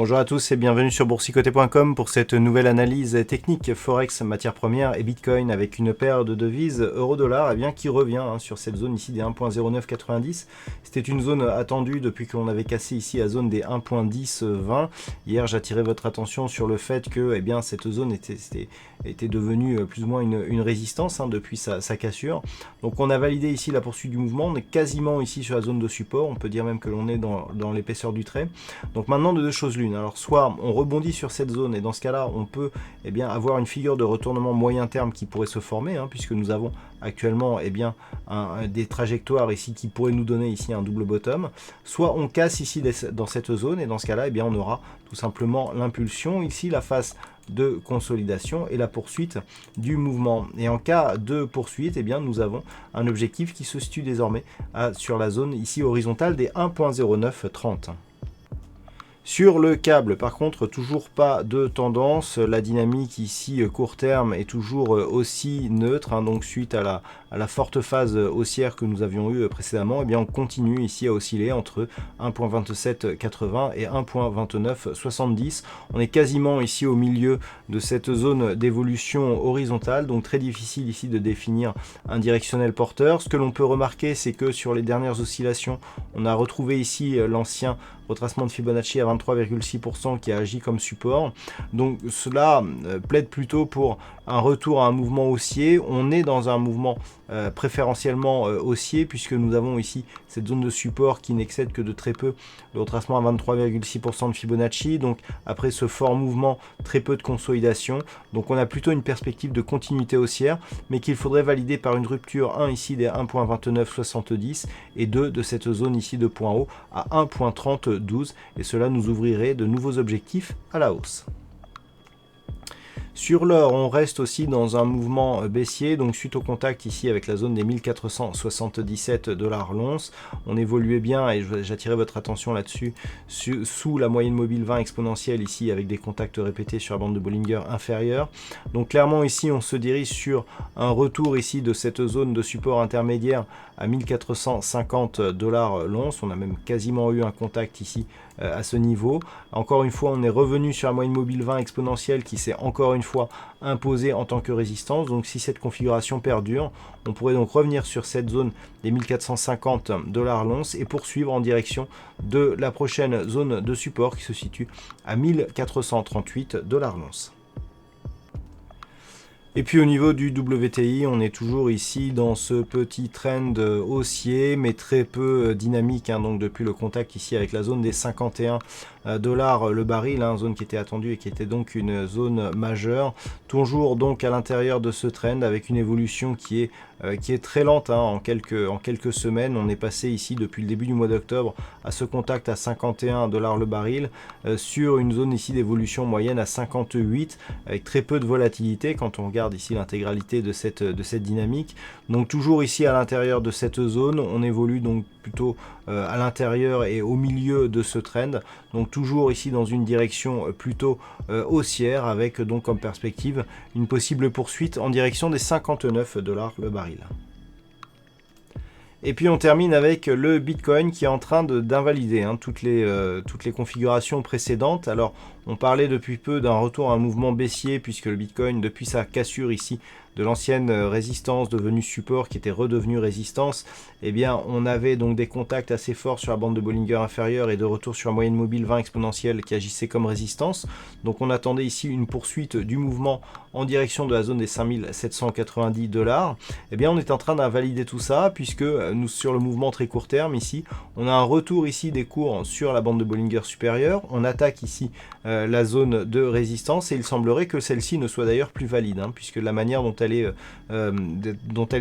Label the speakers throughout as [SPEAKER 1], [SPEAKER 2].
[SPEAKER 1] Bonjour à tous et bienvenue sur boursicoté.com pour cette nouvelle analyse technique Forex, matières premières et Bitcoin avec une paire de devises euro-dollar qui revient sur cette zone ici des 1.0990. C'était une zone attendue depuis que l'on avait cassé ici la zone des 1.1020. Hier j'attirais votre attention sur le fait que cette zone était devenue plus ou moins une résistance depuis sa cassure. Donc on a validé ici la poursuite du mouvement, on est quasiment ici sur la zone de support, on peut dire même que l'on est dans l'épaisseur du trait. Donc maintenant de deux choses l'une, alors soit on rebondit sur cette zone et dans ce cas là on peut avoir une figure de retournement moyen terme qui pourrait se former, puisque nous avons actuellement des trajectoires ici qui pourraient nous donner ici un double bottom, soit on casse ici dans cette zone et dans ce cas là on aura tout simplement l'impulsion ici, la phase de consolidation et la poursuite du mouvement. Et en cas de poursuite, nous avons un objectif qui se situe désormais sur la zone ici horizontale des 1.0930. Sur le câble, par contre, toujours pas de tendance. La dynamique ici court terme est toujours aussi neutre, donc suite à la forte phase haussière que nous avions eue précédemment, on continue ici à osciller entre 1.2780 et 1.2970. On est quasiment ici au milieu de cette zone d'évolution horizontale, donc très difficile ici de définir un directionnel porteur. Ce que l'on peut remarquer, c'est que sur les dernières oscillations, on a retrouvé ici l'ancien retracement de Fibonacci à 23,6% qui a agi comme support. Donc cela plaide plutôt pour un retour à un mouvement haussier. On est dans un mouvement préférentiellement haussier puisque nous avons ici cette zone de support qui n'excède que de très peu le retracement à 23,6% de Fibonacci. Donc après ce fort mouvement, très peu de consolidation. Donc on a plutôt une perspective de continuité haussière, mais qu'il faudrait valider par une rupture 1 ici des 1.2970 et 2 de cette zone ici de point haut à 1.3012 et cela nous ouvrirait de nouveaux objectifs à la hausse. Sur l'or, on reste aussi dans un mouvement baissier, donc suite au contact ici avec la zone des 1477 $ l'once, on évoluait bien et j'attirais votre attention là-dessus sous la moyenne mobile 20 exponentielle ici avec des contacts répétés sur la bande de Bollinger inférieure. Donc clairement ici on se dirige sur un retour ici de cette zone de support intermédiaire à 1450 $ l'once, on a même quasiment eu un contact ici à ce niveau. Encore une fois, on est revenu sur la moyenne mobile 20 exponentielle qui s'est encore une fois imposée en tant que résistance. Donc si cette configuration perdure, on pourrait donc revenir sur cette zone des 1450 $ l'once et poursuivre en direction de la prochaine zone de support qui se situe à 1438 $ l'once. Et puis au niveau du WTI, on est toujours ici dans ce petit trend haussier, mais très peu dynamique, donc depuis le contact ici avec la zone des 51 $ le baril, zone qui était attendue et qui était donc une zone majeure. Toujours donc à l'intérieur de ce trend avec une évolution qui est très lente en quelques semaines. On est passé ici depuis le début du mois d'octobre à ce contact à 51 $ le baril sur une zone ici d'évolution moyenne à 58 avec très peu de volatilité quand on regarde ici l'intégralité de cette dynamique. Donc toujours ici à l'intérieur de cette zone, on évolue donc plutôt à l'intérieur et au milieu de ce trend. Donc toujours ici dans une direction plutôt haussière avec donc comme perspective une possible poursuite en direction des 59 $ le baril. Et puis on termine avec le Bitcoin qui est en train d'invalider toutes les configurations précédentes. Alors on parlait depuis peu d'un retour à un mouvement baissier puisque le Bitcoin depuis sa cassure ici de l'ancienne résistance devenue support qui était redevenue résistance, on avait donc des contacts assez forts sur la bande de Bollinger inférieure et de retour sur la moyenne mobile 20 exponentielle qui agissait comme résistance. Donc on attendait ici une poursuite du mouvement en direction de la zone des 5790 $. On est en train d'invalider tout ça puisque nous sur le mouvement très court terme ici, on a un retour ici des cours sur la bande de Bollinger supérieure, on attaque ici la zone de résistance et il semblerait que celle-ci ne soit d'ailleurs plus valide puisque la manière dont elle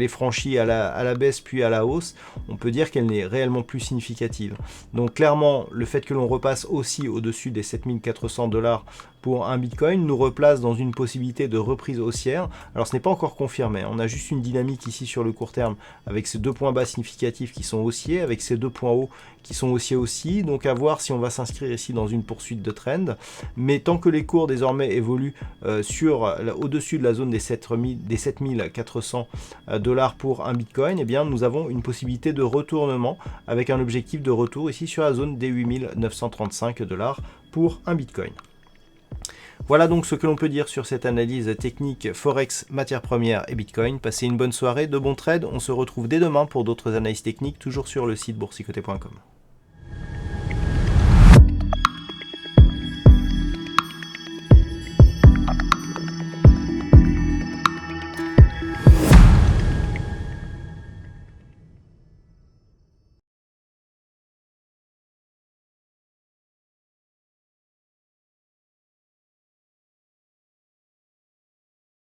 [SPEAKER 1] est franchie à la baisse puis à la hausse, on peut dire qu'elle n'est réellement plus significative. Donc clairement, le fait que l'on repasse aussi au-dessus des 7400 $ pour un Bitcoin nous replace dans une possibilité de reprise haussière. Alors ce n'est pas encore confirmé, on a juste une dynamique ici sur le court terme avec ces deux points bas significatifs qui sont haussiers, avec ces deux points hauts qui sont haussiers aussi, donc à voir si on va s'inscrire ici dans une poursuite de trend, mais tant que les cours désormais évoluent au-dessus de la zone des 7400 $ pour un Bitcoin, nous avons une possibilité de retournement avec un objectif de retour ici sur la zone des 8935 $ pour un Bitcoin. Voilà donc ce que l'on peut dire sur cette analyse technique Forex, matières premières et Bitcoin. Passez une bonne soirée, de bons trades. On se retrouve dès demain pour d'autres analyses techniques, toujours sur le site boursicoté.com.